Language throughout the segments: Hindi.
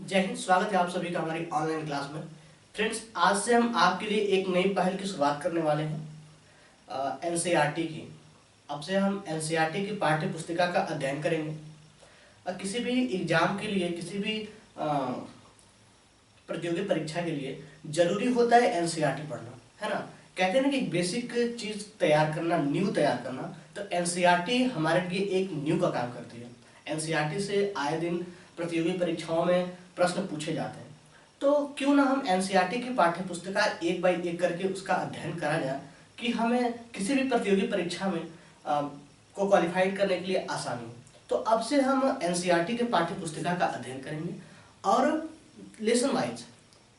जय हिंद। स्वागत है आप सभी का हमारी ऑनलाइन क्लास में। फ्रेंड्स, आज से हम आपके लिए एक नई पहल की शुरुआत करने वाले हैं एनसीईआरटी की। अब से हम एनसीईआरटी की पाठ्य पुस्तिका का अध्ययन करेंगे। किसी भी एग्जाम के लिए, किसी भी प्रतियोगी परीक्षा के लिए जरूरी होता है एनसीईआरटी पढ़ना, है ना। कहते हैं ना कि बेसिक चीज तैयार करना, न्यू तैयार करना, तो एनसीईआरटी हमारे लिए एक न्यू का काम करती है। एनसीईआरटी से आए दिन प्रतियोगी परीक्षाओं में प्रश्न पूछे जाते हैं। तो क्यों ना हम एनसीईआरटी की पाठ्य पुस्तिका एक बाई एक करके उसका अध्ययन करा जाए कि हमें किसी भी प्रतियोगी परीक्षा में को क्वालिफाइड करने के लिए आसानी हो। तो अब से हम एनसीईआरटी के पाठ्य पुस्तिका का अध्ययन करेंगे और लेसन वाइज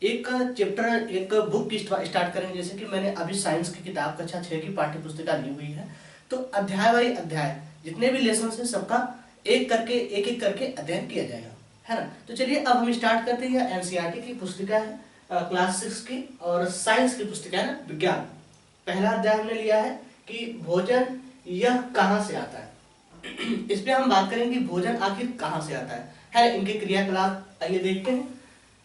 एक चैप्टर, एक बुक की स्टार्ट करेंगे। जैसे कि मैंने अभी साइंस की किताब कक्षा 6 की पाठ्य पुस्तिका ली हुई है, तो अध्याय वाई अध्याय जितने भी लेसन है सबका एक एक करके अध्ययन किया जाएगा, है ना। तो चलिए अब हम स्टार्ट करते हैं। एनसीईआरटी की पुस्तिका है क्लास 6 की और साइंस की पुस्तिका है ना, विज्ञान। पहला अध्याय हमने लिया है कि भोजन यह कहाँ से आता है। इस पे हम बात करेंगे भोजन आखिर कहाँ से आता है इनके क्रियाकलाप। आइए देखते हैं।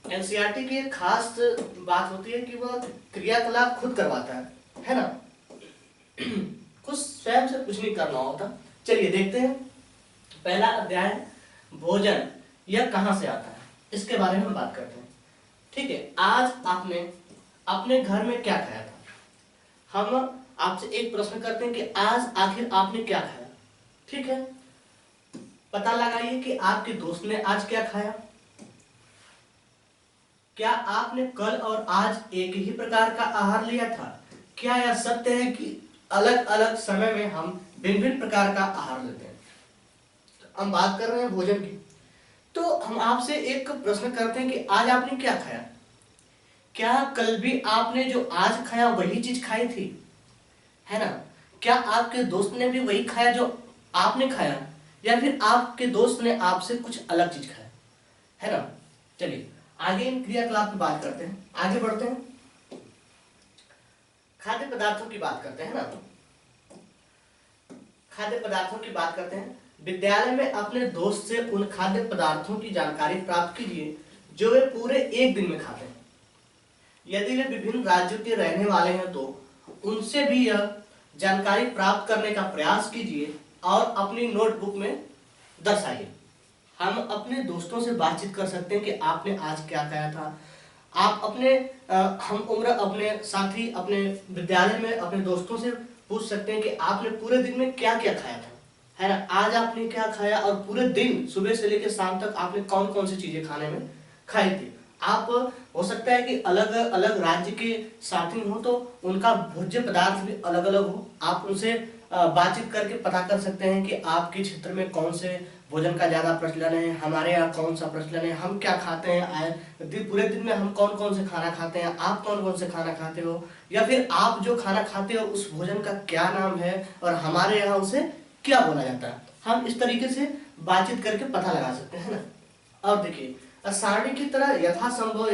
एनसीईआरटी की एक खास बात होती है कि वह क्रियाकलाप खुद करवाता है ना। कुछ स्वयं से कुछ नहीं करना होता। चलिए देखते हैं। पहला अध्याय भोजन यह कहां से आता है, इसके बारे में हम बात करते हैं। ठीक है, आज आपने अपने घर में क्या खाया था। हम आपसे एक प्रश्न करते हैं कि आज आखिर आपने क्या खाया। ठीक है, पता लगाइए कि आपके दोस्त ने आज क्या खाया। क्या आपने कल और आज एक ही प्रकार का आहार लिया था। क्या यह सत्य है कि अलग अलग समय में हम भिन्न भिन्न प्रकार का आहार लेते हैं। हम बात कर रहे हैं भोजन की, तो हम आपसे एक प्रश्न करते हैं कि आज आपने क्या खाया। क्या कल भी आपने जो आज खाया वही चीज खाई थी, है ना। क्या आपके दोस्त ने भी वही खाया जो आपने खाया, या फिर आपके दोस्त ने आपसे कुछ अलग चीज खाया, है ना। चलिए आगे इन क्रियाकलाप की बात करते हैं, आगे बढ़ते हैं। खाद्य पदार्थों की बात करते हैं ना। खाद्य पदार्थों की बात करते हैं। विद्यालय में अपने दोस्त से उन खाद्य पदार्थों की जानकारी प्राप्त कीजिए जो वे पूरे एक दिन में खाते हैं। यदि वे विभिन्न राज्यों के रहने वाले हैं तो उनसे भी यह जानकारी प्राप्त करने का प्रयास कीजिए और अपनी नोटबुक में दर्शाइए। हम अपने दोस्तों से बातचीत कर सकते हैं कि आपने आज क्या खाया था। आप अपने हम उम्र अपने साथी, अपने विद्यालय में अपने दोस्तों से पूछ सकते हैं कि आपने पूरे दिन में क्या क्या खाया था, है ना। आज आपने क्या खाया और पूरे दिन सुबह से लेकर शाम तक आपने कौन कौन सी चीजें खाने में खाई थी। आप हो सकता है कि अलग अलग राज्य के साथी हो तो उनका भोज्य पदार्थ भी अलग अलग हो। आप उनसे बातचीत करके पता कर सकते हैं कि आपके क्षेत्र में कौन से भोजन का ज्यादा प्रचलन है, हमारे यहाँ कौन सा प्रचलन है, हम क्या खाते हैं पूरे दिन में, हम कौन कौन से खाना खाते हैं, आप कौन कौन से खाना खाते हो, या फिर आप जो खाना खाते हो उस भोजन का क्या नाम है और हमारे यहाँ उसे क्या बोला जाता है। हम इस तरीके से बातचीत करके पता लगा सकते हैं ना। और देखिए, सारणी की तरह यथासंभव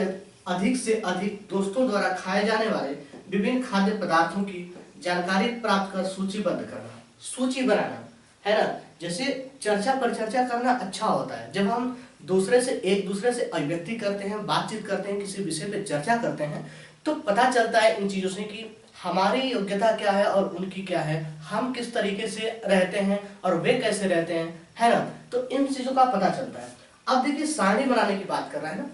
अधिक से अधिक दोस्तों द्वारा खाए जाने वाले विभिन्न खाद्य पदार्थों की जानकारी प्राप्त कर सूचीबद्ध करना, सूची बनाना, है ना। जैसे चर्चा पर चर्चा करना अच्छा होता है। जब हम एक दूसरे से अभिव्यक्ति करते हैं, बातचीत करते हैं, किसी विषय पे चर्चा करते हैं, तो पता चलता है इन चीजों से कि हमारी योग्यता क्या है और उनकी क्या है, हम किस तरीके से रहते हैं और वे कैसे रहते हैं, है ना। तो इन चीजों का पता चलता है। अब देखिए, सारणी बनाने की बात कर रहा है ना।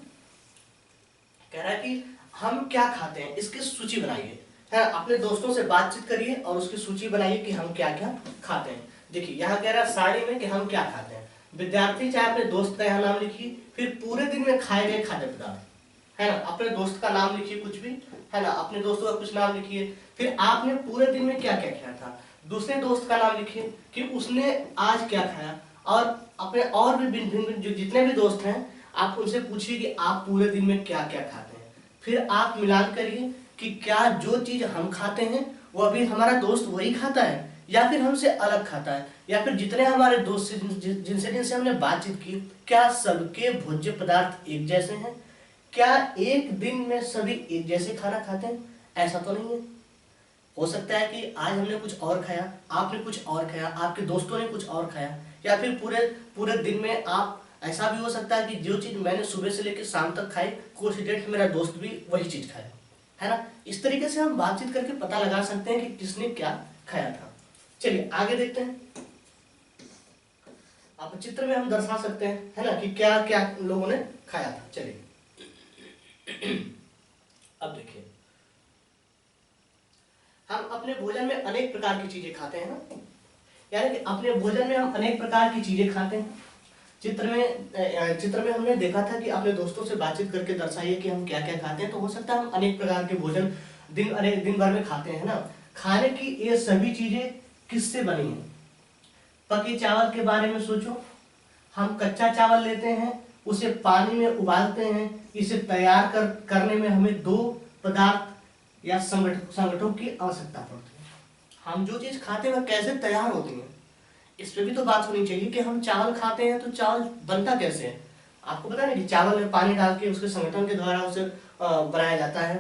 कह रहा है कि हम क्या खाते हैं, इसकी सूची बनाइए, है। अपने दोस्तों से बातचीत करिए और उसकी सूची बनाइए कि हम क्या क्या खाते हैं। देखिए यहाँ कह रहा है सारणी में कि हम क्या खाते हैं। विद्यार्थी चाहे अपने दोस्त का यहाँ नाम लिखिए, फिर पूरे दिन में खाए गए खाद्य पदार्थ, है ना। अपने दोस्त का नाम लिखिए कुछ भी, है ना, अपने दोस्तों का कुछ नाम लिखिए। फिर आपने पूरे दिन में क्या क्या खाया था, दूसरे दोस्त का नाम लिखिए कि उसने आज क्या खाया। और अपने और भी भिन्न भिन्न जो जितने भी दोस्त हैं, आप उनसे पूछिए कि आप पूरे दिन में क्या क्या खाते हैं। फिर आप मिलान करिए कि क्या जो चीज हम खाते हैं वो अभी हमारा दोस्त वही खाता है या फिर हमसे अलग खाता है, या फिर जितने हमारे दोस्त जिनसे जिनसे हमने बातचीत की, क्या सबके भोज्य पदार्थ एक जैसे हैं। क्या एक दिन में सभी एक जैसे खाना खाते हैं, ऐसा तो नहीं है। हो सकता है कि आज हमने कुछ और खाया, आपने कुछ और खाया, आपके दोस्तों ने कुछ और खाया, या फिर पूरे पूरे दिन में आप ऐसा भी हो सकता है कि जो चीज मैंने सुबह से लेकर शाम तक खाई, कोइंसिडेंट मेरा दोस्त भी वही चीज खाए, है ना। इस तरीके से हम बातचीत करके पता लगा सकते हैं कि किसने क्या खाया था। चलिए आगे देखते हैं। आप चित्र में हम दर्शा सकते हैं, है ना, कि क्या क्या लोगों ने खाया था। चलिए अब देखिए, हम अपने भोजन में अनेक प्रकार की चीजें खाते हैं ना, यानी कि अपने भोजन में हम अनेक प्रकार की चीजें खाते हैं। चित्र में हमने देखा था कि अपने दोस्तों से बातचीत करके दर्शाइए कि हम क्या क्या खाते हैं। तो हो सकता है हम अनेक प्रकार के भोजन दिन भर में खाते हैं ना। खाने की ये सभी चीजें किससे बनी हैं? पके चावल के बारे में सोचो। हम कच्चा चावल लेते हैं, उसे पानी में उबालते हैं, इसे तैयार करने में हमें दो पदार्थ या संगठनों की आवश्यकता पड़ती है। हम जो चीज खाते हैं वह कैसे तैयार होती है, इस पे भी तो बात होनी चाहिए कि हम चावल खाते हैं तो चावल बनता कैसे है। आपको पता है कि चावल में पानी डाल के उसके संगठन के द्वारा उसे बनाया जाता है,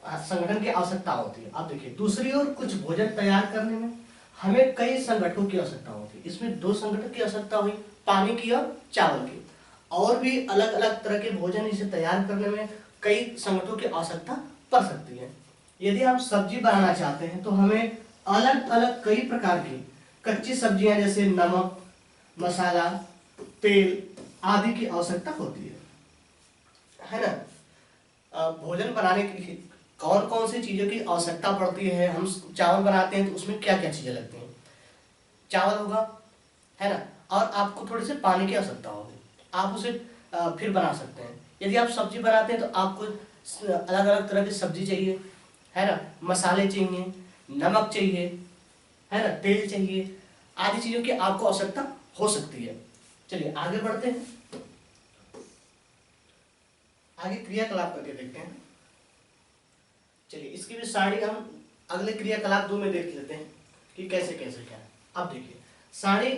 संगठन की आवश्यकता होती है। अब देखिए, दूसरी ओर कुछ भोजन तैयार करने में हमें कई संगठनों की आवश्यकता होती है। इसमें दो संगठन की आवश्यकता हुई, पानी की और चावल की। और भी अलग अलग तरह के भोजन इसे तैयार करने में कई संगठनों की आवश्यकता पड़ सकती है। यदि हम सब्जी बनाना चाहते हैं तो हमें अलग अलग कई प्रकार की कच्ची सब्जियां जैसे नमक, मसाला, तेल आदि की आवश्यकता होती है ना। भोजन बनाने के लिए कौन कौन सी चीजों की आवश्यकता पड़ती है? हम चावल बनाते हैं तो उसमें क्या क्या चीजें लगती हैं? चावल होगा, है ना, और आपको थोड़े से पानी की आवश्यकता होगी, आप उसे फिर बना सकते हैं। यदि आप सब्जी बनाते हैं तो आपको अलग अलग तरह की सब्जी चाहिए, है ना, मसाले चाहिए, नमक चाहिए, है ना, तेल चाहिए, आदि चीजों की आपको आवश्यकता हो सकती है। चलिए आगे बढ़ते हैं, आगे क्रियाकलाप करके देखते हैं। चलिए इसकी भी सारणी हम अगले क्रियाकलाप 2 में देख लेते हैं कि कैसे कैसे क्या है। अब देखिए, सारणी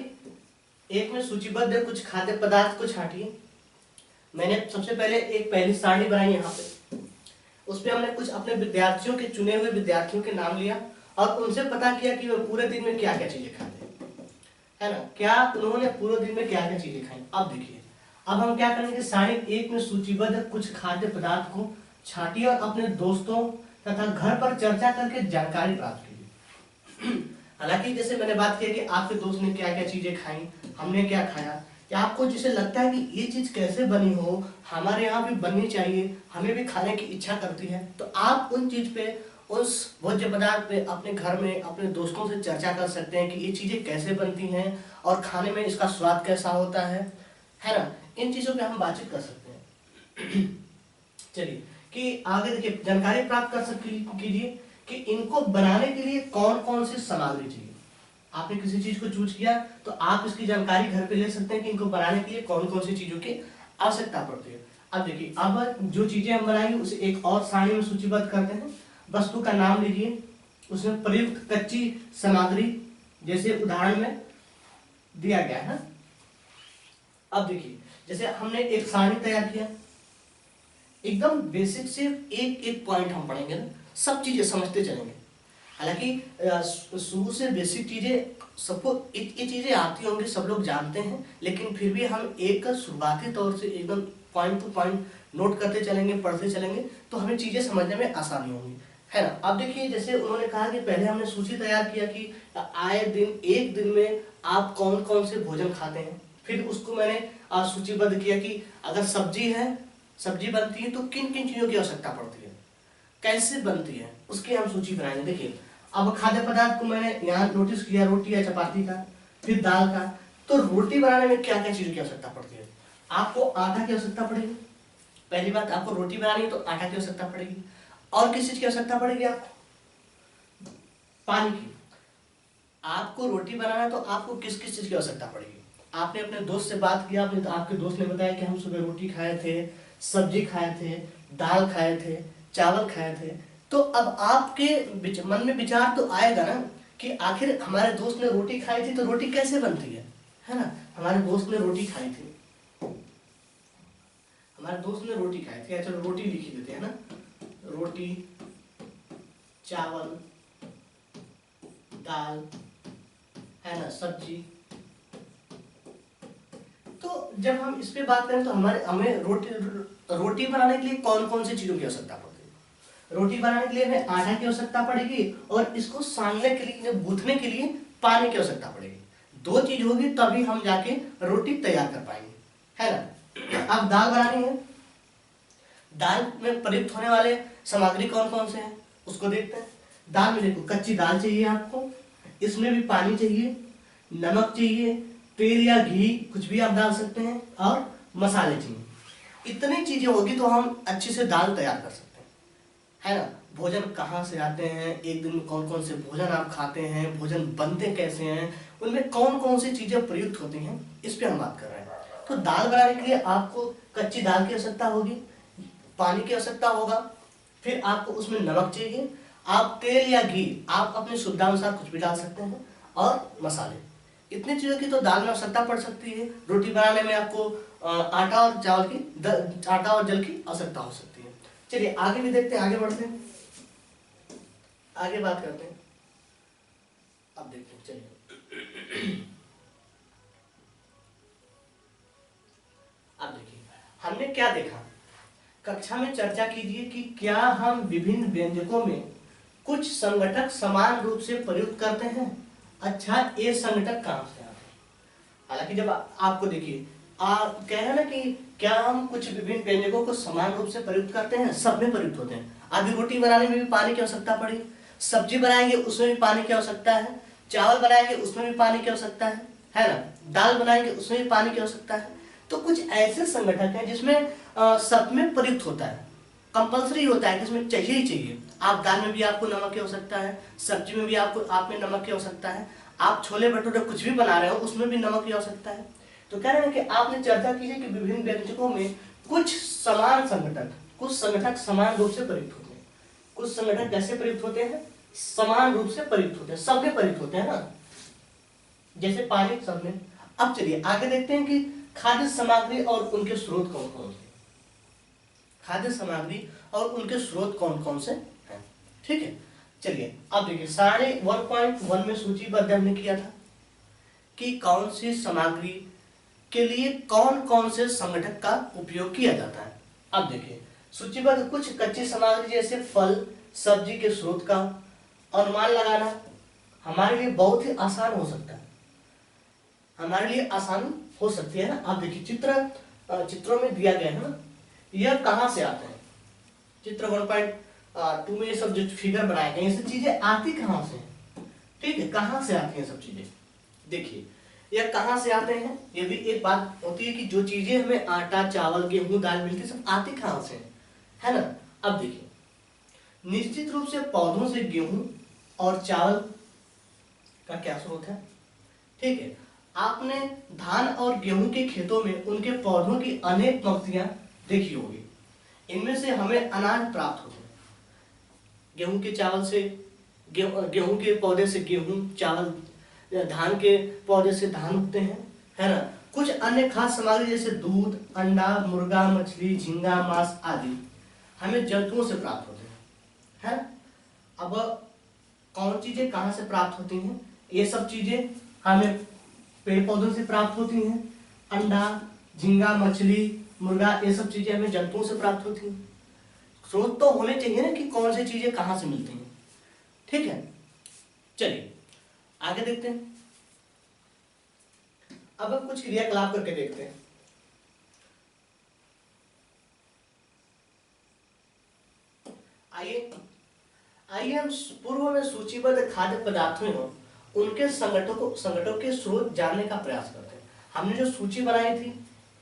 1 में सूचीबद्ध कुछ खाद्य पदार्थ को छांटिए। मैंने सबसे पहले एक पहली सारणी बनाई यहाँ पे, उसपे हमने कुछ अपने विद्यार्थियों के, चुने हुए विद्यार्थियों के नाम लिया और उनसे पता किया कि वे पूरे दिन में क्या क्या चीजें खाते हैं, है ना, क्या उन्होंने पूरे दिन में क्या क्या चीजें खाई। अब देखिए, अब हम क्या करेंगे, सारणी 1 में सूचीबद्ध कुछ खाद्य पदार्थ को छांटिए और अपने दोस्तों तथा घर पर चर्चा करके जानकारी प्राप्त कीजिए। हालांकि जैसे मैंने बात की कि आपके दोस्त ने क्या क्या चीजें खाई, हमने क्या खाया, या आपको जिसे लगता है कि ये चीज कैसे बनी हो, हमारे यहाँ भी बननी चाहिए, हमें भी खाने की इच्छा करती है, तो आप उन चीज पे, उस भोज्य पदार्थ पे अपने घर में अपने दोस्तों से चर्चा कर सकते हैं कि ये चीजें कैसे बनती हैं और खाने में इसका स्वाद कैसा होता है ना। इन चीजों पे हम बातचीत कर सकते हैं। चलिए कि आगे देखिए, जानकारी प्राप्त कर सकती कीजिए कि इनको बनाने के लिए कौन कौन सी सामग्री चाहिए। आपने किसी चीज को चूज किया तो आप इसकी जानकारी घर पे ले सकते हैं कि इनको बनाने के लिए कौन कौन सी चीजों की आवश्यकता पड़ती है। अब देखिए, अब जो चीजें हम बनाएंगे उसे एक और सारणी में सूचीबद्ध करते हैं। वस्तु का नाम लीजिए, उसमें प्रयुक्त कच्ची सामग्री जैसे उदाहरण में दिया गया है। अब देखिए, जैसे हमने एक सारणी तैयार किया, एकदम बेसिक से एक एक पॉइंट हम पढ़ेंगे ना, सब चीजें समझते चलेंगे। हालांकि शुरू से बेसिक चीजें सबको ये चीजें आती होंगी, सब लोग जानते हैं, लेकिन फिर भी हम एक शुरुआती तौर से एकदम पॉइंट टू पॉइंट नोट करते चलेंगे, पढ़ते चलेंगे, तो हमें चीजें समझने में आसानी होगी, है ना। अब देखिए, जैसे उन्होंने कहा कि पहले हमने सूची तैयार किया कि आए दिन, एक दिन में आप कौन कौन से भोजन खाते हैं। फिर उसको मैंने सूचीबद्ध किया कि अगर सब्जी है, सब्जी बनती है तो किन किन चीजों की आवश्यकता पड़ती है, कैसे बनती है, उसकी हम सूची बनाएंगे। देखिए, अब खाद्य पदार्थ को मैंने यहाँ नोटिस किया, रोटी या चपाती का, फिर दाल का। तो रोटी बनाने में क्या क्या चीजों की आवश्यकता पड़ती है? आपको आटा की आवश्यकता पड़ेगी, पहली बात, आपको रोटी बनानी है तो आटा की आवश्यकता पड़ेगी। और किस चीज की आवश्यकता पड़ेगी? आपको पानी की। आपको रोटी बनाना है तो आपको किस किस चीज की आवश्यकता पड़ेगी? आपने अपने दोस्त से बात किया, आपके दोस्त ने बताया कि हम सुबह रोटी खाए थे, सब्जी खाए थे, दाल खाए थे, चावल खाए थे। तो अब आपके मन में विचार तो आएगा ना कि आखिर हमारे दोस्त ने रोटी खाई थी तो रोटी कैसे बनती है ना। हमारे दोस्त ने रोटी खाई थी, हमारे दोस्त ने रोटी खाई थी, चलो रोटी लिख ही देते हैं ना, रोटी, चावल, दाल, है ना, सब्जी। तो जब हम इस पे बात करें तो हमें रोटी बनाने के लिए कौन कौन सी चीजों की आवश्यकता पड़ती है। रोटी बनाने के लिए हमें आटा की आवश्यकता पड़ेगी और इसको सानने के लिए, गूंथने के लिए पानी की आवश्यकता पड़ेगी। दो चीज होगी तभी हम जाके रोटी तैयार कर पाएंगे, है ना। अब दाल बनानी है, दाल में प्रयुक्त होने वाले सामग्री कौन कौन से हैं उसको देखते हैं। दाल में देखो, कच्ची दाल चाहिए आपको, इसमें भी पानी चाहिए, नमक चाहिए, तेल या घी कुछ भी आप डाल सकते हैं, और मसाले चाहिए। इतनी चीजें होगी तो हम अच्छे से दाल तैयार कर सकते हैं, है ना। भोजन कहाँ से आते हैं, एक दिन में कौन कौन से भोजन आप खाते हैं, भोजन बनते कैसे हैं, उनमें कौन कौन सी चीजें प्रयुक्त होती हैं, इस पे हम बात कर रहे हैं। तो दाल बनाने के लिए आपको कच्ची दाल की आवश्यकता होगी, पानी की आवश्यकता होगा, फिर आपको उसमें नमक चाहिए, आप तेल या घी आप अपने सुविधानुसार कुछ भी डाल सकते हैं, और मसाले। इतनी चीजों की तो दाल में आवश्यकता पड़ सकती है। रोटी बनाने में आपको आटा और चावल की आटा और जल की आवश्यकता हो सकती है। चलिए आगे भी देखते हैं, आगे बढ़ते हैं, आगे बात करते हैं। अब देखते हैं, चलिए अब देखिए हमने क्या देखा। कक्षा में चर्चा कीजिए कि क्या हम विभिन्न व्यंजकों में कुछ संगठक समान रूप से प्रयुक्त करते हैं। अच्छा, ये संगठक कहाँ से आते हैं। हालांकि जब आपको देखिए कह रहे हैं ना कि क्या हम कुछ विभिन्न व्यंजकों को समान रूप से प्रयुक्त करते हैं, सब में प्रयुक्त होते हैं। अभी रोटी बनाने में भी पानी की आवश्यकता पड़ी, सब्जी बनाएंगे उसमें भी पानी की आवश्यकता है, चावल बनाएंगे उसमें भी पानी की आवश्यकता है ना, दाल बनाएंगे उसमें भी पानी की आवश्यकता है। तो कुछ ऐसे संगठक हैं जिसमें सब में प्रयुक्त होता है, कंपलसरी होता है, जिसमें चाहिए ही चाहिए। आप दाल में भी आपको नमक की आवश्यकता है, सब्जी में भी आप में नमक की आवश्यकता है, आप छोले भटूरे कुछ भी बना रहे हो उसमें भी नमक की आवश्यकता है। तो कह रहे हैं कि आपने चर्चा की है कि विभिन्न व्यंजकों में कुछ समान संगठक, कुछ संगठक समान रूप से प्रयुक्त होते हैं। कुछ संगठक कैसे प्रयुक्त होते हैं, समान रूप से प्रयुक्त होते हैं, सब में प्रयुक्त होते हैं ना, जैसे पानी सब में। अब चलिए आगे देखते हैं कि खाद्य सामग्री और उनके स्रोत कौन कौन से, खाद्य सामग्री और उनके स्रोत कौन कौन से हैं। ठीक है, चलिए अब देखिए साढ़े 1.1 में सूचीबद्ध हमने किया था कि कौन सी सामग्री के लिए कौन कौन से संगठक का उपयोग किया जाता है। अब देखिए सूचीबद्ध कुछ कच्ची सामग्री जैसे फल सब्जी के स्रोत का अनुमान लगाना हमारे लिए बहुत ही आसान हो सकता है, हमारे लिए आसान हो सकती है ना। आप देखिए चित्रों में दिया गया है ना, यह कहां से आते हैं। चित्र 1.2 में ये सब जो फिगर बनाए गए ये सब चीजें आती कहां से हैं, ठीक है, कहां से आती हैं सब चीजें। देखिए यह कहां से आते हैं, ये भी एक बात होती है कि जो चीजें हमें आटा चावल गेहूं दाल मिलती है सब आती कहां से है ना। अब देखिए निश्चित रूप से पौधों से गेहूं और चावल का क्या स्रोत है, ठीक है। आपने धान और गेहूं के खेतों में उनके पौधों की अनेक पंक्तियां देखी होगी, इनमें से हमें अनाज प्राप्त होते हैं। गेहूं के चावल से गेहूं के पौधे से गेहूं, चावल, धान के पौधे से धान उगते हैं, है ना। कुछ अन्य खाद्य सामग्री जैसे दूध, अंडा, मुर्गा, मछली, झींगा, मांस आदि हमें जंतुओं से प्राप्त होते हैं, है। अब कौन चीजें कहां से प्राप्त होती हैं, ये सब चीजें हमें पेड़ पौधों से प्राप्त होती हैं। अंडा, झींगा, मछली, मुर्गा, ये सब चीजें हमें जंतुओं से प्राप्त होती हैं। स्रोत तो होने चाहिए ना कि कौन सी चीजें कहां से मिलती हैं, ठीक है। चलिए आगे देखते हैं। अब हम कुछ क्रियाकलाप करके देखते हैं। आइए हम पूर्व में सूचीबद्ध खाद्य पदार्थों और उनके संगठनों के स्रोत जानने का प्रयास करते हैं। हमने जो सूची बनाई थी,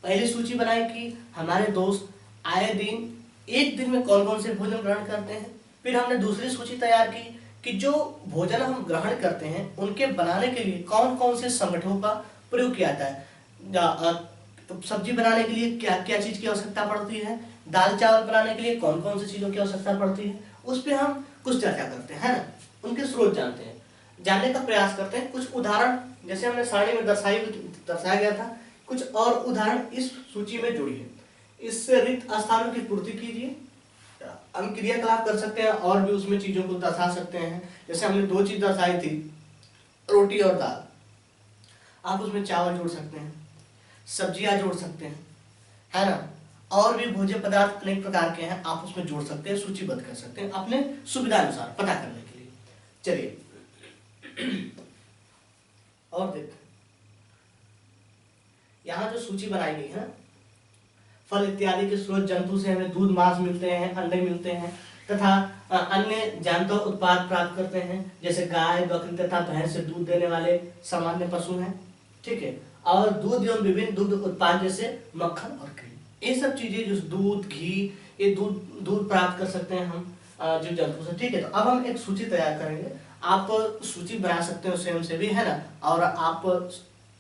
पहली सूची बनाई कि हमारे दोस्त आए दिन एक दिन में कौन कौन से भोजन ग्रहण करते हैं। फिर हमने दूसरी सूची तैयार की कि जो भोजन हम ग्रहण करते हैं उनके बनाने के लिए कौन कौन से संगठनों का प्रयोग किया जाता है। सब्जी बनाने के लिए क्या क्या चीज की आवश्यकता पड़ती है, दाल चावल बनाने के लिए कौन कौन सी चीजों की आवश्यकता पड़ती है, उस पर हम कुछ चर्चा करते हैं ना, उनके स्रोत जानते हैं, जानने का प्रयास करते हैं। कुछ उदाहरण जैसे हमने सारणी में दर्शाया गया था, कुछ और उदाहरण इस सूची में जोड़िए। इससे रिक्त स्थानों की पूर्ति कीजिए। हम क्रियाकलाप कर सकते हैं और भी उसमें चीजों को दर्शा सकते हैं। जैसे हमने दो चीज दर्शाई थी, रोटी और दाल, आप उसमें चावल जोड़ सकते हैं। सब्जियां जोड़ सकते हैं, है ना। और भी भोज्य पदार्थ अनेक प्रकार के हैं, आप उसमें जोड़ सकते हैं, सूचीबद्ध कर सकते हैं अपने सुविधा अनुसार पता करने के लिए। चलिए और देखते हैं, यहाँ जो सूची बनाई गई है, फल इत्यादि के स्रोत जंतु से हमें दूध मांस मिलते हैं, अंडे मिलते हैं तथा अन्य जानवर उत्पाद प्राप्त करते हैं, जैसे गाय बकरी तथा भैंस से दूध देने वाले सामान्य पशु हैं, ठीक है। और दूध एवं विभिन्न दुग्ध उत्पाद जैसे मक्खन और क्रीम, ये सब चीजें जो दूध घी, ये दूध प्राप्त कर सकते हैं हम जो जंतु से, ठीक है। तो अब हम एक सूची तैयार करेंगे, आप सूची बना सकते हो स्वयं से भी, है ना, और आप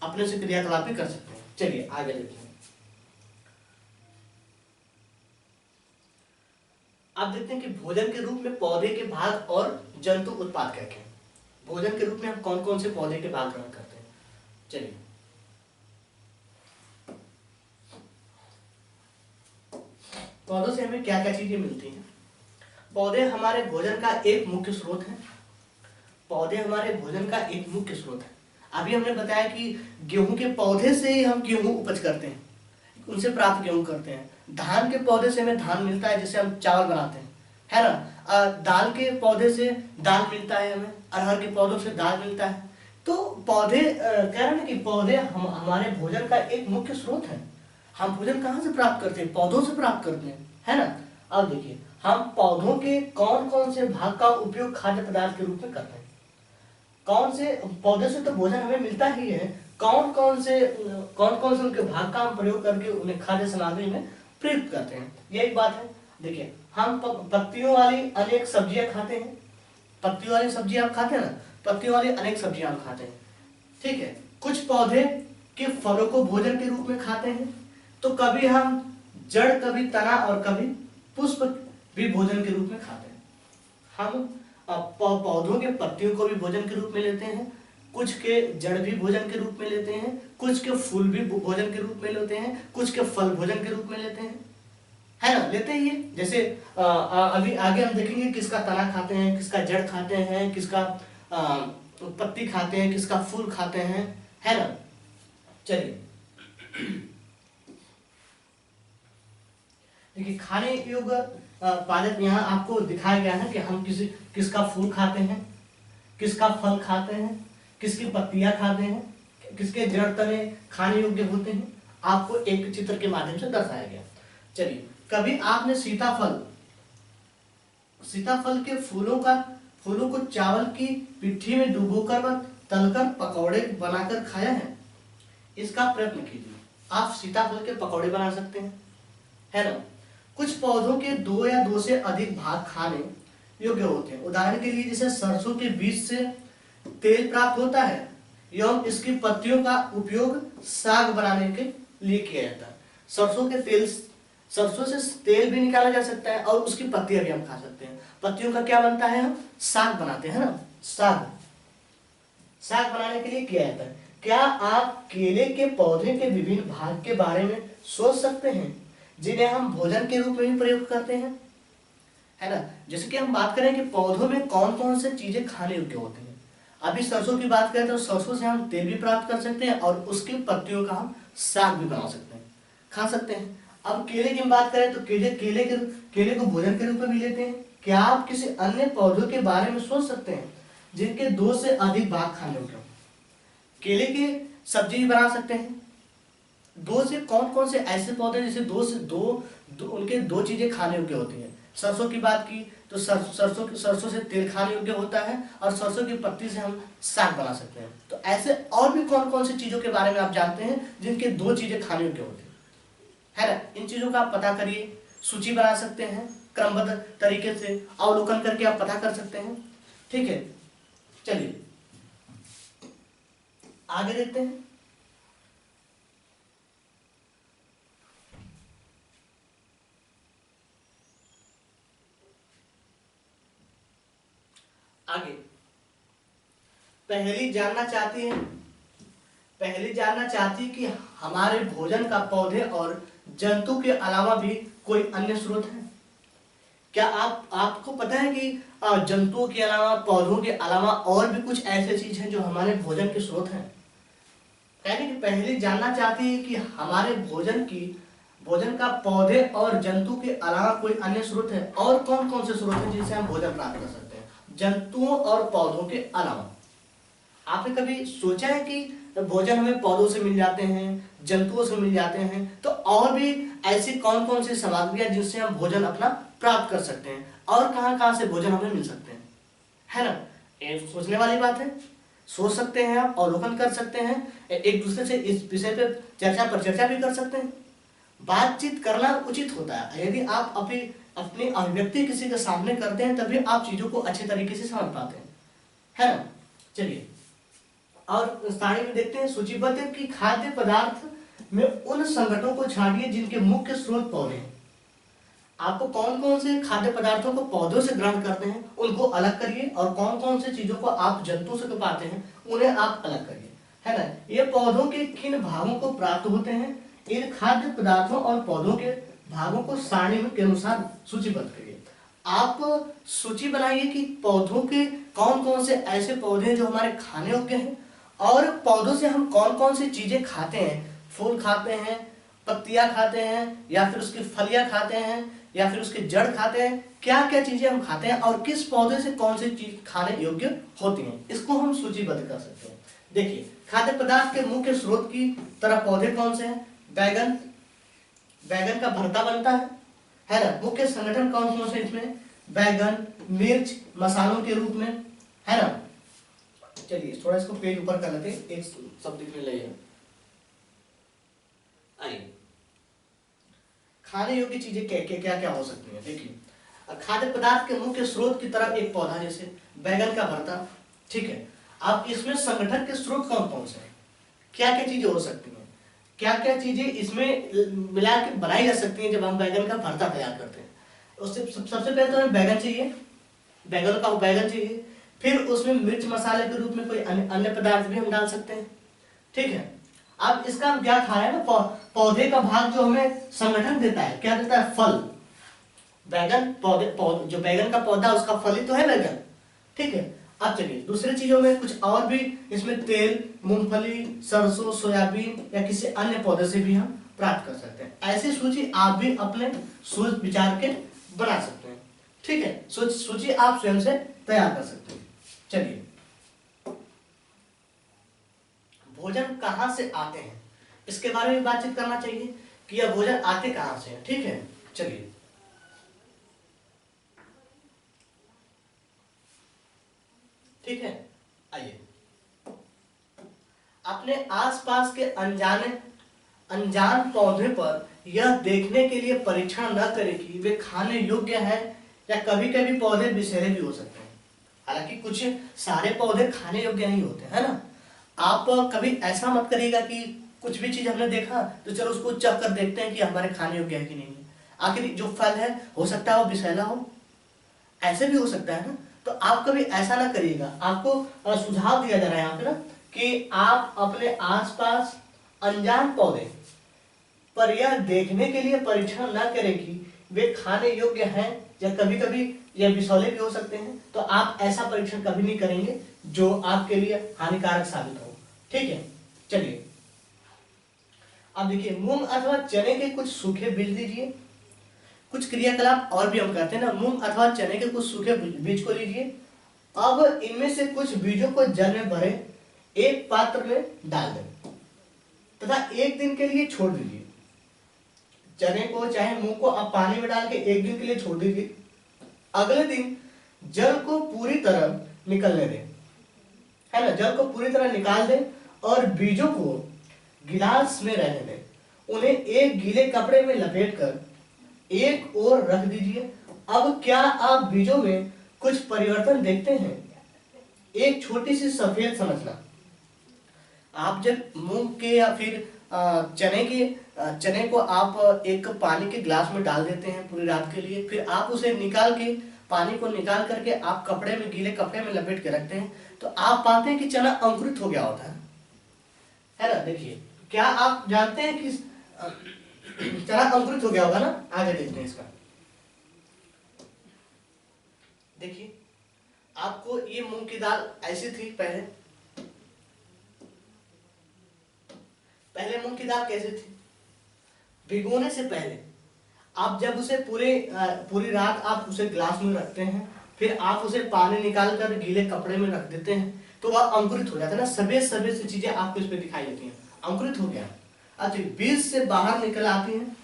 अपने से क्रियाकलाप भी कर सकते हैं। चलिए आगे देखिए। अब देखते हैं कि भोजन के रूप में पौधे के भाग और जंतु उत्पाद क्या क्या है। भोजन के रूप में हम कौन कौन से पौधे के भाग ग्रहण करते हैं। चलिए पौधों से हमें क्या क्या चीजें मिलती हैं। पौधे हमारे भोजन का एक मुख्य स्रोत है। पौधे हमारे भोजन का एक मुख्य स्रोत है। अभी हमने बताया कि गेहूं के पौधे से ही हम गेहूं उपज करते हैं, उनसे प्राप्त गेहूं करते हैं। धान के पौधे से हमें धान मिलता है, जिससे हम चावल बनाते हैं, है ना। दाल के पौधे से दाल मिलता है हमें, अरहर के पौधों से दाल मिलता है। तो पौधे कह रहे हैं कि पौधे हमारे भोजन का एक मुख्य स्रोत है। हम भोजन कहाँ से प्राप्त करते हैं, पौधों से प्राप्त करते हैं, है ना। अब देखिए हम पौधों के कौन कौन से भाग का उपयोग खाद्य पदार्थ के रूप में करते हैं। कौन से पौधे से तो भोजन हमें मिलता ही है, कौन कौन से उनके भाग का हम प्रयोग करके उन्हें खाद्य सामग्री में प्रयुक्त करते हैं, ये एक बात है। देखिए हम पत्तियों वाली अनेक सब्जियां खाते हैं। पत्तियों वाली सब्जी आप खाते हैं ना, पत्तियों वाली अनेक सब्जियां हम खाते हैं, ठीक है। कुछ पौधे के फलों को भोजन के रूप में खाते हैं। तो कभी हम जड़, कभी तना और कभी पुष्प भी भोजन के रूप में खाते हैं। हम पौधों के पत्तियों को भी भोजन के रूप में लेते हैं, कुछ के जड़ भी भोजन के रूप में लेते हैं, कुछ के फूल भी भोजन के रूप में लेते हैं, कुछ के फल भोजन के रूप में लेते हैं, है ना, लेते ही है। जैसे अभी आगे हम देखेंगे किसका तना खाते हैं, किसका जड़ खाते हैं, किसका पत्ती खाते हैं, किसका फूल खाते हैं, है ना। चलिए देखिए खाने योग्य पादप यहाँ आपको दिखाया गया है कि हम किसका फूल खाते हैं, किसका फल खाते हैं, किसकी पत्तियां खाते हैं, किसके जड़ तने खाने योग्य होते हैं, आपको एक चित्र के माध्यम से दर्शाया गया। चलिए कभी आपने सीताफल के फूलों को चावल की पिट्ठी में डुबोकर व तलकर पकौड़े बनाकर खाया है। इसका प्रयत्न कीजिए, आप सीताफल के पकौड़े बना सकते हैं, है ना। कुछ पौधों के 2 या 2 से अधिक भाग खाने योग्य होते हैं। उदाहरण के लिए जैसे सरसों के बीज से तेल प्राप्त होता है एवं इसकी पत्तियों का उपयोग साग बनाने के लिए किया जाता है। सरसों से तेल भी निकाला जा सकता है और उसकी पत्तियां भी हम खा सकते हैं। पत्तियों का क्या बनता है, हम साग बनाते हैं ना, साग बनाने के लिए किया जाता है। क्या आप केले के पौधे के विभिन्न भाग के बारे में सोच सकते हैं जिन्हें हम भोजन के रूप में भी प्रयोग करते हैं, है ना। जैसे कि हम बात करें कि पौधों में कौन कौन से चीजें खाने योग्य होती हैं। अभी सरसों की बात करें तो सरसों से हम तेल भी प्राप्त कर सकते हैं और उसकी पत्तियों का हम साग भी बना सकते हैं, खा सकते हैं। अब केले की बात करें तो केले को भोजन के रूप में भी लेते हैं। क्या आप किसी अन्य पौधों के बारे में सोच सकते हैं जिनके 2 से अधिक भाग खाने योग्य हो। केले की सब्जी भी बना सकते हैं। 2 से कौन से ऐसे पौधे जैसे 2 से 2 उनके 2 चीजें खाने योग्य होती हैं। सरसों की बात की तो सरसों से तेल खाने योग्य होता है और सरसों की पत्ती से हम साग बना सकते हैं। तो ऐसे और भी कौन सी चीजों के बारे में आप जानते हैं जिनके 2 चीजें खाने योग्य होती है ना। इन चीजों का आप पता करिए, सूची बना सकते हैं, क्रमबद्ध तरीके से अवलोकन करके आप पता कर सकते हैं, ठीक है। चलिए आगे देखते हैं। आगे पहली जानना चाहती कि हमारे भोजन का पौधे और जंतु के अलावा भी कोई अन्य स्रोत है क्या। आपको पता है कि जंतुओं के अलावा, पौधों के अलावा और भी कुछ ऐसे चीज हैं जो हमारे भोजन के स्रोत हैं। कहने की पहली जानना चाहती है कि हमारे भोजन का पौधे और जंतु के अलावा कोई अन्य स्रोत है, और कौन कौन से स्रोत हैं जिनसे हम भोजन प्राप्त कर सकते हैं जंतुओं और पौधों के अलावा। आपने कभी सोचा है कि भोजन हमें पौधों से मिल जाते हैं, जंतुओं से मिल जाते हैं, तो और भी ऐसी कौन कौन सी सामग्रियां जिनसे हम भोजन अपना प्राप्त कर सकते हैं, और कहां कहां से भोजन हमें मिल सकते हैं, है ना। ये सोचने वाली बात है। सोच सकते हैं आप, अवलोकन कर सकते हैं, एक दूसरे से इस विषय पर चर्चा भी कर सकते हैं। बातचीत करना उचित होता है। यदि आप अपनी अभिव्यक्ति किसी के सामने करते हैं तभी आप चीजों को अच्छे तरीके से समझ पाते हैं, है ना। चलिए और सारणी में देखते हैं, सूचीबद्ध है कि खाद्य पदार्थ में उन संगठनों को छांटिए जिनके मुख्य स्रोत पौधे हैं। आपको कौन कौन से खाद्य पदार्थों को पौधों से ग्रहण करते हैं उनको अलग करिए, और कौन कौन से चीजों को आप जंतु से पाते हैं उन्हें आप अलग करिए, है ना। ये पौधों के किन भागों को प्राप्त होते हैं, इन खाद्य पदार्थों और पौधों के भागों को सारणी के अनुसार सूचीबद्ध करिए। आप सूची बनाइए कि पौधों के कौन कौन से ऐसे पौधे हैं जो हमारे खाने योग्य हैं, और पौधों से हम कौन कौन सी चीजें खाते हैं, फूल खाते हैं, पत्तियां खाते हैं, या फिर उसकी फलियां खाते हैं, या फिर उसके जड़ खाते हैं, क्या क्या चीजें हम खाते हैं और किस पौधे से कौन सी चीज खाने योग्य होती हैं, इसको हम सूचीबद्ध कर सकते हैं। देखिए खाद्य पदार्थ के मुख्य स्रोत की तरह पौधे कौन से हैं, बैगन का भरता बनता है ना। मुख्य संगठन कौन कौन से इसमें, बैगन, मिर्च मसालों के रूप में, है ना। चलिए थोड़ा इसको पेज ऊपर कर लेते हैं, एक शब्द लिखने लगे। आइए खाने योग्य चीजें क्या क्या हो सकती हैं। देखिए खाद्य पदार्थ के मुख्य स्रोत की तरफ एक पौधा जैसे बैगन का भरता, ठीक है। अब इसमें संगठन के स्रोत कौन कौन से हैं, क्या क्या चीजें हो सकती हैं, क्या क्या चीजें इसमें मिला के बनाई जा सकती हैं जब हम बैगन का भरता तैयार करते हैं। उससे सबसे पहले तो हमें बैगन चाहिए, बैगन चाहिए, फिर उसमें मिर्च मसाले के रूप में कोई अन्य पदार्थ भी हम डाल सकते हैं, ठीक है। अब इसका हम क्या खा रहे हैं ना, पौधे का भाग जो हमें संगठन देता है, क्या देता है, फल। बैगन जो बैगन का पौधा उसका फल ही तो है बैगन, ठीक है। अब चलिए दूसरी चीजों में कुछ और भी, इसमें तेल, मूंगफली, सरसों, सोयाबीन या किसी अन्य पौधे से भी हम प्राप्त कर सकते हैं। ऐसी सूची आप भी अपने सोच विचार के बना सकते हैं, ठीक है। सूची आप स्वयं से तैयार कर सकते हैं। चलिए भोजन कहां से आते हैं इसके बारे में बातचीत करना चाहिए कि यह भोजन आते कहां से हैं, ठीक है। चलिए ठीक है, आइए अपने आसपास के अनजान पौधे पर यह देखने के लिए परीक्षण न करें कि वे खाने योग्य हैं, या कभी कभी पौधे विषैले भी हो सकते हैं। हालांकि कुछ सारे पौधे खाने योग्य नहीं होते, है ना। आप कभी ऐसा मत करिएगा कि कुछ भी चीज हमने देखा तो चलो उसको चख कर देखते हैं कि हमारे खाने योग्य है कि नहीं है। आखिर जो फल है हो सकता है वो विषैला हो, ऐसे भी हो सकता है ना। तो आप कभी ऐसा ना करिएगा। आपको सुझाव दिया जा रहा है यहाँ पे ना कि आप अपने आसपास अनजान पौधे पर यह देखने के लिए परीक्षण ना करें कि वे खाने योग्य हैं, या कभी कभी यह विषैले भी हो सकते हैं। तो आप ऐसा परीक्षण कभी नहीं करेंगे जो आपके लिए हानिकारक साबित हो, ठीक है। चलिए अब देखिए मूंग अथवा चने के कुछ सूखे बीज लीजिए। कुछ क्रियाकलाप और भी हम करते हैं ना, मूंग अथवा चने के कुछ सूखे बीज को लीजिए। अब इनमें से कुछ बीजों को जल में भरे एक पात्र में डाल दें तथा एक दिन के लिए छोड़ दीजिए। चने को चाहे मूंग को आप पानी में डाल के एक दिन के लिए छोड़ दीजिए। अगले दिन जल को पूरी तरह निकलने दें, है ना। जल को पूरी तरह निकाल दें और बीजों को गिलास में रहने दें। उन्हें एक गीले कपड़े में लपेटकर एक ओर रख दीजिए। अब क्या आप बीजों में कुछ परिवर्तन देखते हैं? एक छोटी सी सफेद समझना, आप जब मूंग के या फिर चने को आप एक पानी के गिलास में डाल देते हैं पूरी रात के लिए, फिर आप उसे निकाल के पानी को निकाल करके आप कपड़े में, गीले कपड़े में लपेट के रखते हैं, तो आप पाते हैं कि चना अंकुरित हो गया होता है ना। देखिए क्या आप जानते हैं कि चना अंकुरित हो गया होगा ना। आगे देखते हैं इसका। देखिए आपको ये मूंग की दाल ऐसी थी पहले, पहले मूंग की दाल कैसे थी? भिगोने से पहले आप जब उसे पूरी रात आप उसे ग्लास में रखते हैं, फिर आप उसे पानी निकाल कर गीले कपड़े में रख देते हैं, तो वह अंकुरित हो जाता है ना। सफेद सफेद सी चीजें आपको इस पे दिखाई देती हैं, अंकुरित हो गया। अच्छा, बीज से बाहर निकल आती हैं,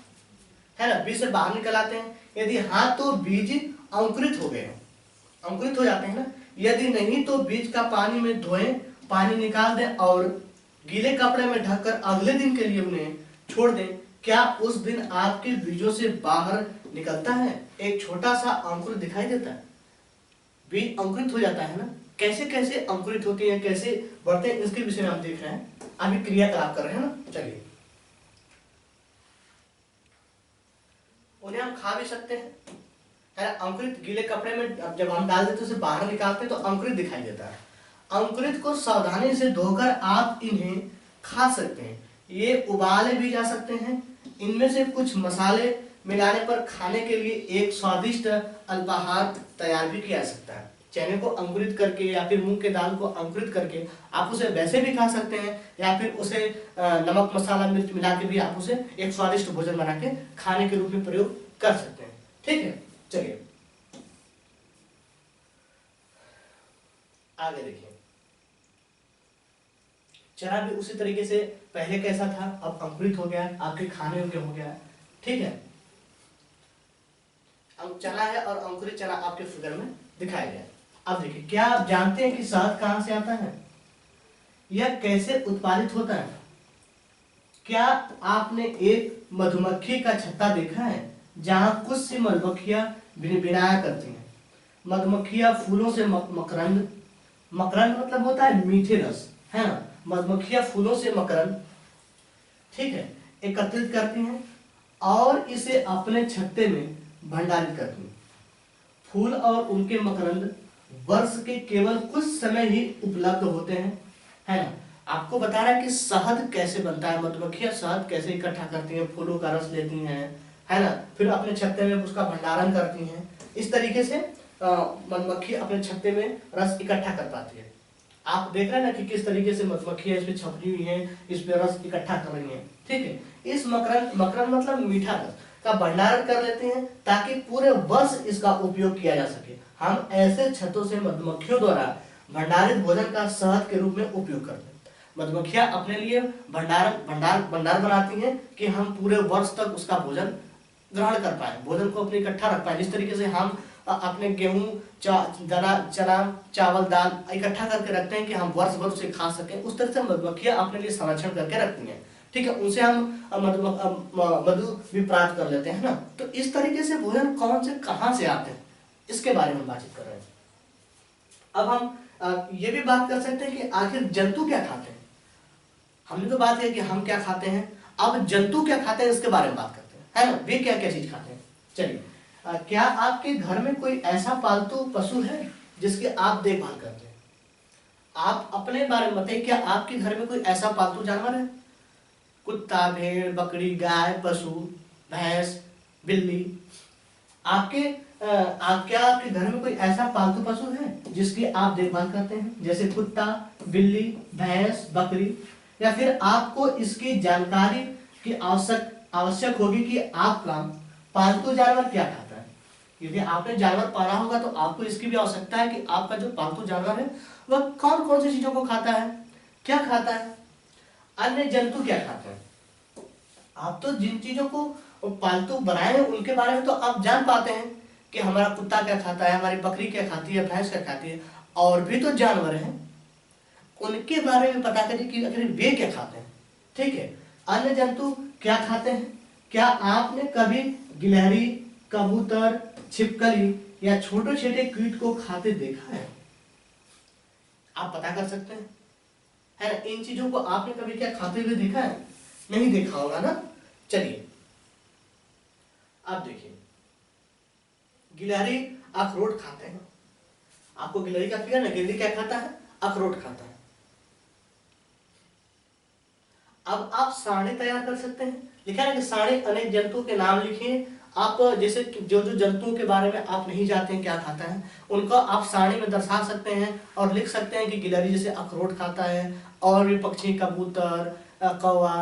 है ना, बीज से बाहर निकल आते हैं। यदि हाँ तो बीज अंकुरित हो गए, अंकुरित हो जाते हैं ना। यदि नहीं तो बीज का पानी में धोएं, पानी निकाल दें और गीले कपड़े में ढककर अगले दिन के लिए उन्हें छोड़ दें। क्या उस दिन आपके बीजों से बाहर निकलता है, एक छोटा सा अंकुर दिखाई देता है, बीज अंकुरित हो जाता है ना। कैसे कैसे अंकुरित होते हैं, कैसे बढ़ते हैं, इसके विषय में हम देख रहे हैं। अभी क्रियाकलाप कर रहे हैं ना। चलिए, उन्हें हम खा भी सकते हैं, है ना। अंकुरित गीले कपड़े में जब हम डाल देते हैं, उसे बाहर निकालते हैं तो अंकुरित दिखाई देता है। अंकुरित को सावधानी से धोकर आप इन्हें खा सकते हैं। ये उबाले भी जा सकते हैं। इनमें से कुछ मसाले मिलाने पर खाने के लिए एक स्वादिष्ट अल्पाहार तैयार भी किया जा सकता है। चने को अंकुरित करके या फिर मूंग के दाल को अंकुरित करके आप उसे वैसे भी खा सकते हैं, या फिर उसे नमक मसाला मिर्च मिला के भी आप उसे एक स्वादिष्ट भोजन बना के खाने के रूप में प्रयोग कर सकते हैं। ठीक है, चलिए आगे देखिए। चना भी उसी तरीके से पहले कैसा था, अब अंकुरित हो गया, आपके खाने योग्य हो गया। ठीक है, अब चना है और अंकुरित चना आपके फिगर में दिखाया गया। अब देखिए, क्या आप जानते हैं कि शहद कहां से आता है, यह कैसे उत्पादित होता है? क्या आपने एक मधुमक्खी का छत्ता देखा है जहां कुछ सी मधुमक्खियां भिनभिनाया करती हैं? मधुमक्खियां फूलों से मकरंद, मकरंद मतलब होता है मीठे रस, है ना। मधुमक्खियां फूलों से मकरंद, ठीक है, एकत्रित करती हैं और इसे अपने छत्ते में भंडारित करती हैं। फूल और उनके मकरंद वर्ष के केवल कुछ समय ही उपलब्ध होते हैं, है ना। आपको बता रहा है कि शहद कैसे बनता है, मधुमक्खियां शहद कैसे इकट्ठा करती हैं, फूलों का रस लेती हैं, है ना, फिर अपने छत्ते में उसका भंडारण करती हैं। इस तरीके से मधुमक्खी अपने छत्ते में रस इकट्ठा कर पाती है। आप देख रहे हैं ना कि किस तरीके से मधुमक्खियां इस पे छपी हुई हैं, इस पे रस इकट्ठा कर रही हैं। ठीक है, इस मकरंद, मकरंद मतलब मीठा रस का भंडारण कर लेते हैं ताकि पूरे वर्ष इसका उपयोग किया जा सके। हम ऐसे छत्तों से मधुमक्खियों द्वारा भंडारित भोजन का शहद के रूप में उपयोग करते हैं। मधुमक्खियां अपने लिए भंडार बनाती हैं कि हम पूरे वर्ष तक उसका भोजन ग्रहण कर पाए, भोजन को अपने इकट्ठा रख पाए। जिस तरीके से हम अपने गेहूं, चना, चावल, दाल इकट्ठा करके रखते हैं कि हम वर्ष भर उसे खा सकें, उस तरह से मधुमक्खियां अपने लिए संरक्षण करके रखती हैं। ठीक है, उनसे हम मधु भी प्राप्त कर लेते हैं ना। तो इस तरीके से भोजन कौन से कहां से आते हैं, इसके बारे में बातचीत कर रहे हैं। अब हम ये भी बात कर सकते हैं कि आखिर जंतु क्या खाते हैं। हमने तो बात है कि हम क्या खाते हैं, अब जंतु क्या खाते हैं इसके बारे में बात करते हैं, है ना। वे क्या क्या चीज खाते हैं। चलिए, क्या आपके घर में कोई ऐसा पालतू पशु है जिसकी आप देखभाल करते हैं? आप अपने बारे में बताइए, क्या आपके घर में कोई ऐसा पालतू जानवर है? कुत्ता, भेड़, बकरी, गाय, पशु, भैंस, बिल्ली। क्या आपके घर में कोई ऐसा पालतू पशु है जिसकी आप देखभाल करते हैं, जैसे कुत्ता, बिल्ली, भैंस, बकरी? या फिर आपको इसकी जानकारी की आवश्यक होगी कि आपका पालतू जानवर क्या खाता है। यदि आपने जानवर पाला होगा तो आपको इसकी भी आवश्यकता है कि आपका जो पालतू जानवर है वह कौन कौन सी चीजों को खाता है, क्या खाता है, अन्य जंतु क्या खाते हैं। आप तो जिन चीजों को पालतू बनाए हैं उनके बारे में तो आप जान पाते हैं कि हमारा कुत्ता क्या खाता है, हमारी बकरी क्या खाती है, भैंस क्या खाती है। और भी तो जानवर हैं, उनके बारे में पता करिए कि आखिर वे क्या खाते हैं। ठीक है, अन्य जंतु क्या खाते हैं। क्या आपने कभी गिलहरी, कबूतर, छिपकली या छोटे छोटे कीट को खाते देखा है? आप पता कर सकते हैं, है ना। इन चीजों को आपने कभी क्या खाते हुए देखा है? नहीं देखा होगा ना। चलिए अब देखिए, गिलहरी अखरोट खाते हैं। आपको गिलहरी का फिगर ना, गिलहरी क्या खाता है, अखरोट खाता है। अब आप सारणी तैयार कर सकते हैं। लिखा है कि सारणी अनेक जंतुओं के नाम लिखिए। आप जैसे जो जो जंतुओं के बारे में आप नहीं जानते हैं क्या खाता है, उनको आप सारणी में दर्शा सकते हैं और लिख सकते हैं कि गिलहरी जैसे अखरोट खाता है, और भी पक्षी, कबूतर, कौवा,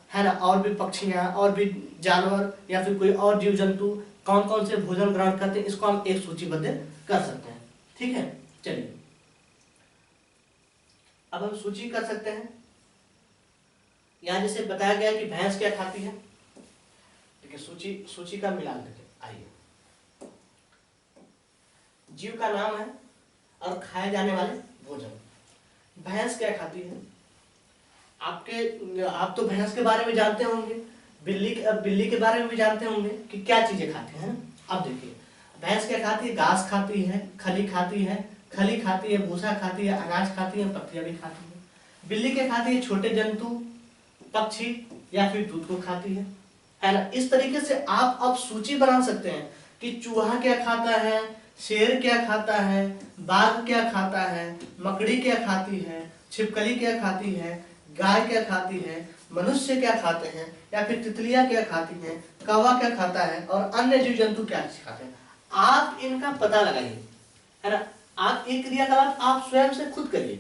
है ना, और भी पक्षियाँ और भी जानवर या फिर कोई और जीव जंतु कौन कौन से भोजन ग्रहण करते हैं, इसको हम एक सूचीबद्ध कर सकते हैं। ठीक है, चलिए अब हम सूची कर सकते हैं। यहाँ जैसे बताया गया कि भैंस क्या खाती है, ठीक है, सूची का मिलान करके आइए। जीव का नाम है और खाए जाने वाले भोजन। भैंस क्या खाती है, आप तो भैंस के बारे में जानते होंगे, बिल्ली के बारे में भी जानते होंगे कि क्या चीजें खाती है ना। अब देखिए भैंस क्या खाती है, घास खाती है, खली खाती है, भूसा खाती है, अनाज खाती है, पत्तियां भी खाती है। बिल्ली क्या खाती है, छोटे जंतु, पक्षी या फिर दूध को खाती है ना। इस तरीके से आप अब सूची बना सकते हैं कि चूहा क्या खाता है, शेर क्या खाता है, बाघ क्या खाता है, मकड़ी क्या खाती है, छिपकली क्या खाती है, गाय क्या खाती है, मनुष्य क्या खाते हैं, या फिर तितलियां क्या खाती हैं, कौवा क्या खाता है, और अन्य जीव जंतु क्या खाते हैं। आप इनका पता लगाइए, है ना। आप एक क्रियाकलाप आप स्वयं से खुद करिए।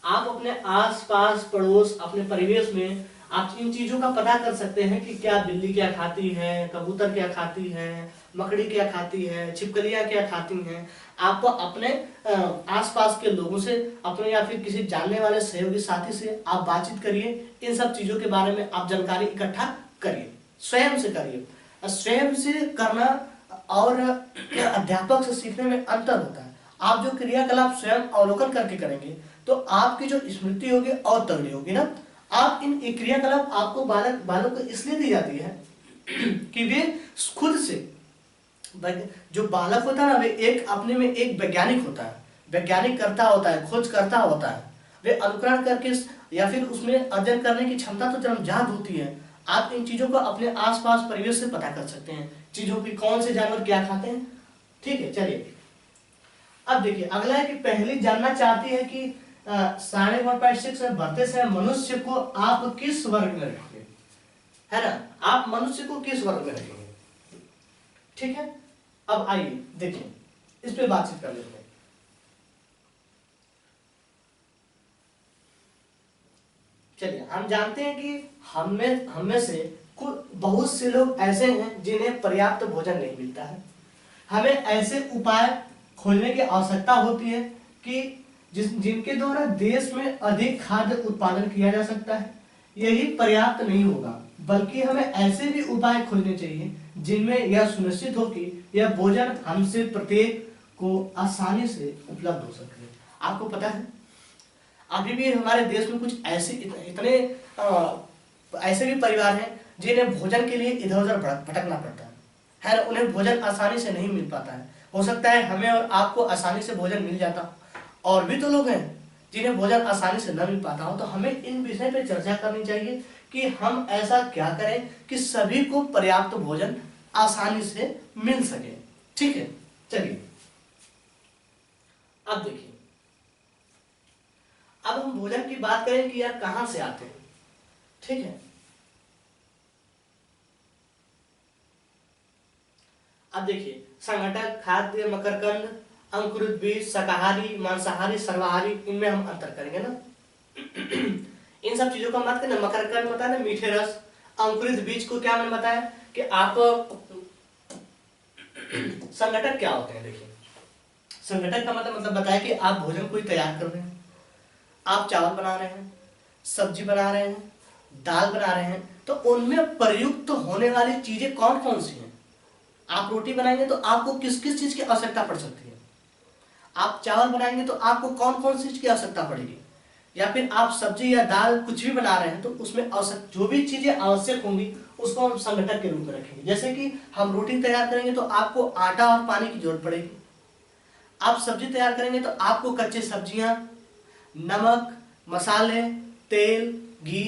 आप अपने आस-पास पड़ोस अपने परिवेश में आप इन चीजों का पता कर सकते हैं कि क्या बिल्ली क्या खाती है, कबूतर क्या खाती है, मकड़ी क्या खाती है, छिपकलियां क्या खाती हैं। आप अपने आसपास के लोगों से, अपने या फिर किसी जानने वाले सहयोगी साथी से आप बातचीत करिए। इन सब चीजों के बारे में आप जानकारी इकट्ठा करिए, स्वयं से करिए। स्वयं से करना और अध्यापक से सीखने में अंतर होता है। आप जो क्रियाकलाप स्वयं अवलोकन करके करेंगे तो आपकी जो स्मृति होगी और तगड़ी होगी ना। आप इन क्रियाकलाप आपको बालक को इसलिए दी जाती है कि वे खुद से, जो बालक होता है ना, वे एक अपने में एक वैज्ञानिक होता है, वैज्ञानिक करता होता है, खोज करता होता है। वे अनुकरण करके या फिर उसमें अध्ययन करने की क्षमता तो जन्मजात होती है। आप इन चीजों को अपने आसपास परिवेश से पता कर सकते हैं, चीजों की कौन से जानवर क्या खाते हैं। ठीक है, चलिए अब देखिए अगला है कि पहली जानना चाहती है कि 1.6 में बढ़ते समय मनुष्य को आप किस वर्ग में रखेंगे, है ना। आप मनुष्य को किस वर्ग में रखेंगे, ठीक है। अब आइए देखिए इस पे बातचीत कर लेते हैं। चलिए हम जानते हैं कि हम में से बहुत से लोग ऐसे हैं जिन्हें पर्याप्त भोजन नहीं मिलता है। हमें ऐसे उपाय खोजने की आवश्यकता होती है कि जिनके द्वारा देश में अधिक खाद्य उत्पादन किया जा सकता है। यही पर्याप्त नहीं होगा, बल्कि हमें ऐसे भी उपाय खोजने चाहिए जिनमें यह सुनिश्चित हो कि यह भोजन हमसे प्रत्येक को आसानी से उपलब्ध हो सके। आपको पता है अभी भी हमारे देश में कुछ ऐसे इतने ऐसे भी परिवार हैं जिन्हें भोजन के लिए इधर उधर भटकना पड़ता है ना। उन्हें भोजन आसानी से नहीं मिल पाता है। हो सकता है हमें और आपको आसानी से भोजन मिल जाता, और भी तो लोग हैं जिन्हें भोजन आसानी से न मिल पाता हो। तो हमें इन विषय पे चर्चा करनी चाहिए कि हम ऐसा क्या करें कि सभी को पर्याप्त भोजन आसानी से मिल सके। ठीक है, चलिए अब देखिए, अब हम भोजन की बात करें कि यार कहां से आते हैं। ठीक है, अब देखिए संघटक, खाद्य, मकरकंद, अंकुरित बीज, शाकाहारी, मांसाहारी, सर्वाहारी, इनमें हम अंतर करेंगे ना। इन सब चीजों का बात करें। मकरकंद होता है ना मीठे रस। अंकुरित बीज को क्या मैंने बताया कि आप संघटक क्या होते हैं। देखिए संघटक का मतलब बताया कि आप भोजन कोई तैयार कर रहे हैं, आप चावल बना रहे हैं, सब्जी बना रहे हैं, दाल बना रहे हैं, तो उनमें प्रयुक्त होने वाली चीजें कौन कौन सी हैं। आप रोटी बनाएंगे तो आपको किस किस चीज की आवश्यकता पड़ सकती है। आप चावल बनाएंगे तो आपको कौन कौन सी चीज की आवश्यकता पड़ेगी। या फिर आप सब्जी या दाल कुछ भी बना रहे हैं तो उसमें जो भी चीजें आवश्यक होंगी उसको हम संघटक के रूप में रखेंगे। जैसे कि हम रोटी तैयार करेंगे तो आपको आटा और पानी की जरूरत पड़ेगी। आप सब्जी तैयार करेंगे तो आपको कच्चे सब्जियां, नमक, मसाले, तेल, घी,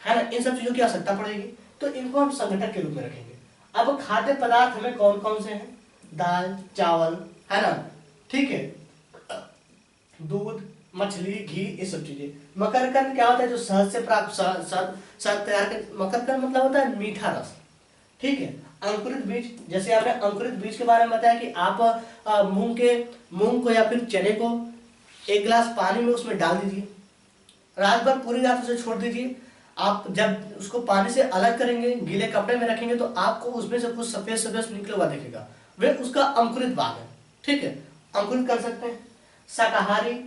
है ना, इन सब चीजों की आवश्यकता पड़ेगी। तो इनको हम संघटक के रूप में रखेंगे। अब खाद्य पदार्थ हमें कौन कौन से हैं, दाल, चावल, है ना, ठीक है, दूध, मछली, घी, ये सब चीजें। मकरकंद क्या होता है, जो शहद से प्राप्त शहद तैयार कर, मकरकंद मतलब होता है मीठा रस। ठीक है, अंकुरित बीज, जैसे आपने अंकुरित बीज के बारे में बताया कि आप मूंग को या फिर चने को 1 गिलास पानी में उसमें डाल दीजिए, रात भर पूरी रात उसे छोड़ दीजिए। आप जब उसको पानी से अलग करेंगे, गीले कपड़े में रखेंगे, तो आपको उसमें से कुछ सफेद सफेद निकला हुआ दिखेगा, वे उसका अंकुरित भाग है। ठीक है, अंकुरित कर सकते हैं। शाकाहारी,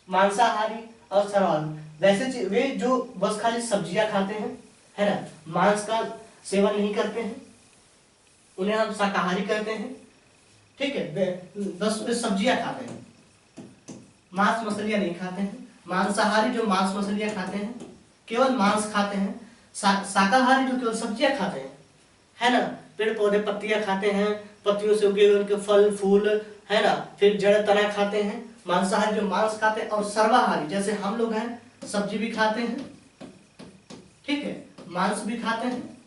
मांसाहारी और सर्वाहारी, वैसे वे जो बस खाली सब्जियां खाते हैं, है ना, मांस का सेवन नहीं करते हैं, उन्हें हम शाकाहारी कहते हैं। ठीक है, बस वे सब्जियां खाते हैं, मांस मछलियां नहीं खाते हैं। मांसाहारी जो मांस मछलियां खाते हैं, केवल मांस खाते हैं। शाकाहारी जो केवल सब्जियां खाते हैं, है ना, पेड़ पौधे पत्तियां खाते हैं, पत्तियों से उगे हुए उनके फल फूल, है ना, फिर जड़ तना खाते हैं। मांसाहारी जो मांस खाते हैं, और सर्वाहारी जैसे हम लोग हैं, सब्जी भी खाते हैं, ठीक है, मांस भी खाते हैं,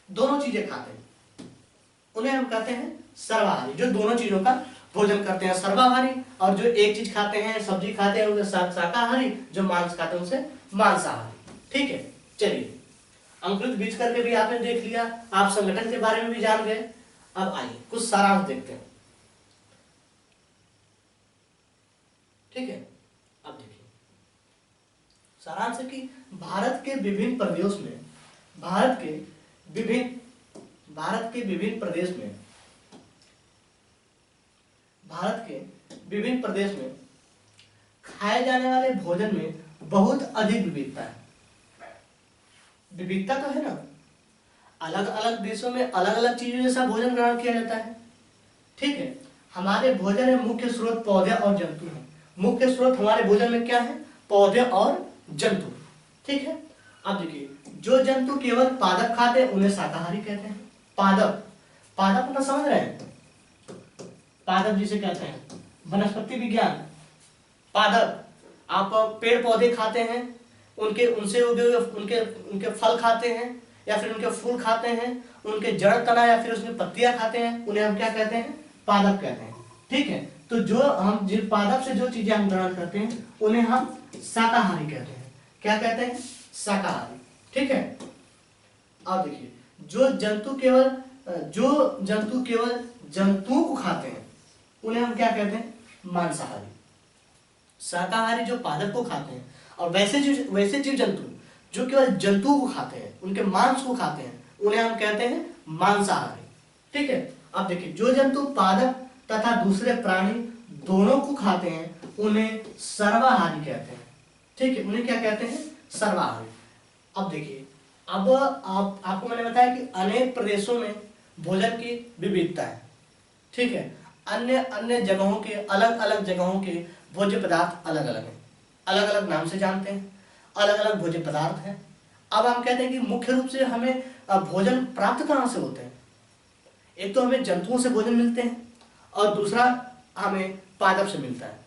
दोनों चीजें खाते हैं, उन्हें हम कहते हैं सर्वाहारी। जो दोनों चीजों का भोजन करते हैं सर्वाहारी, और जो एक चीज खाते हैं, सब्जी खाते हैं, उनसे शाकाहारी, जो मांस खाते हैं उनसे मांसाहारी। ठीक है, चलिए, अंकुरित बीज करके भी आपने देख लिया, आप संगठन के बारे में भी जान गए। अब आइए कुछ सारांश देखते हैं। ठीक है, अब देखिए सारांश है कि भारत के विभिन्न प्रदेश में, भारत के विभिन्न प्रदेश में खाए जाने वाले भोजन में बहुत अधिक विविधता है। विविधता तो है ना, अलग अलग देशों में अलग अलग चीजों जैसा भोजन ग्रहण किया जाता है। ठीक है, हमारे भोजन में मुख्य स्रोत पौधे और जंतु हैं। मुख्य स्रोत हमारे भोजन में क्या है? पौधे और जंतु। ठीक है, अब देखिए, जो जंतु केवल पादप खाते हैं उन्हें शाकाहारी कहते हैं। पादप, पादप मतलब समझ रहे हैं, पादप जिसे कहते हैं, वनस्पति विज्ञान। पादप, आप पेड़ पौधे खाते हैं, उनसे उगे हुए उनके फल खाते हैं, या फिर उनके फूल खाते हैं, उनके जड़ तना या फिर उसमें पत्तियां खाते हैं, उन्हें हम क्या कहते हैं? पादप कहते हैं। ठीक है, तो जो हम जिन पादप से जो चीजें हम ग्रहण करते हैं उन्हें हम शाकाहारी कहते हैं। क्या कहते हैं? शाकाहारी। ठीक है, अब देखिए, जो जंतु केवल जंतुओं को खाते हैं उन्हें हम क्या कहते हैं? मांसाहारी। शाकाहारी जो पादप को खाते हैं, और वैसे जीव जंतु जो केवल जंतुओं को खाते हैं, उनके मांस को खाते हैं, उन्हें हम कहते हैं मांसाहारी। ठीक है, अब देखिए, जो जंतु पादप तथा दूसरे प्राणी दोनों को खाते हैं उन्हें सर्वाहारी कहते हैं। ठीक है, उन्हें क्या कहते हैं? सर्वाहारी। अब देखिए, अब आपको मैंने बताया कि अनेक प्रदेशों में भोजन की विविधता है। ठीक है, अन्य जगहों के, अलग अलग जगहों के भोज्य पदार्थ अलग अलग हैं, अलग अलग नाम से जानते हैं, अलग अलग भोज्य पदार्थ हैं। अब हम कहते हैं कि मुख्य रूप से हमें भोजन प्राप्त कहाँ से होते हैं? एक तो हमें जंतुओं से भोजन मिलते हैं, और दूसरा हमें पादप से मिलता है।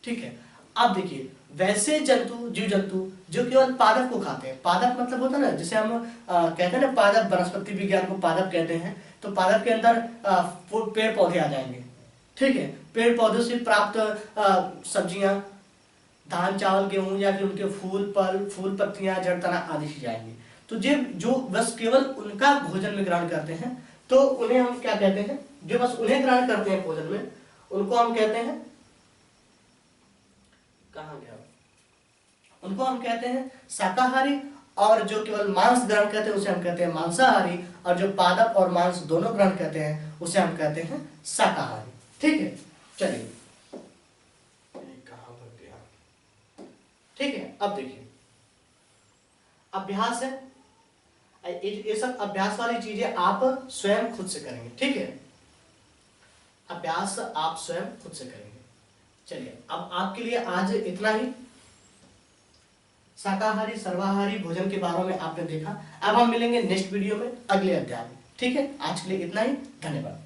ठीक है, अब देखिए, वैसे जीव जंतु जो केवल पादप को खाते हैं, पादप मतलब होता है ना, जिसे हम कहते हैं ना, पादप, वनस्पति विज्ञान को पादप कहते हैं, तो पादप के अंदर पेड़ पौधे आ जाएंगे। ठीक है, पेड़ पौधों से प्राप्त सब्जियां, धान चावल गेहूं, या फिर उनके फूल पत्तियां, जड़ तना आदि सी जाएंगे। तो जो बस केवल उनका भोजन में ग्रहण करते हैं, तो उन्हें हम क्या कहते हैं? जो बस उन्हें ग्रहण करते हैं भोजन में, उनको हम कहते हैं, कहाँ गया, उनको हम कहते हैं शाकाहारी। और जो केवल मांस ग्रहण करते हैं उसे हम कहते हैं मांसाहारी, और जो पादप और मांस दोनों ग्रहण करते हैं उसे हम कहते हैं शाकाहारी। ठीक है, चलिए, कहां पर गया? ठीक है, अब देखिए, अभ्यास है, ये सब अभ्यास वाली चीजें आप स्वयं खुद से करेंगे। ठीक है, अभ्यास आप स्वयं खुद से करेंगे। चलिए, अब आपके लिए आज इतना ही। शाकाहारी सर्वाहारी भोजन के बारे में आपने देखा। अब हम मिलेंगे नेक्स्ट वीडियो में, अगले अध्याय में। ठीक है, आज के लिए इतना ही, धन्यवाद।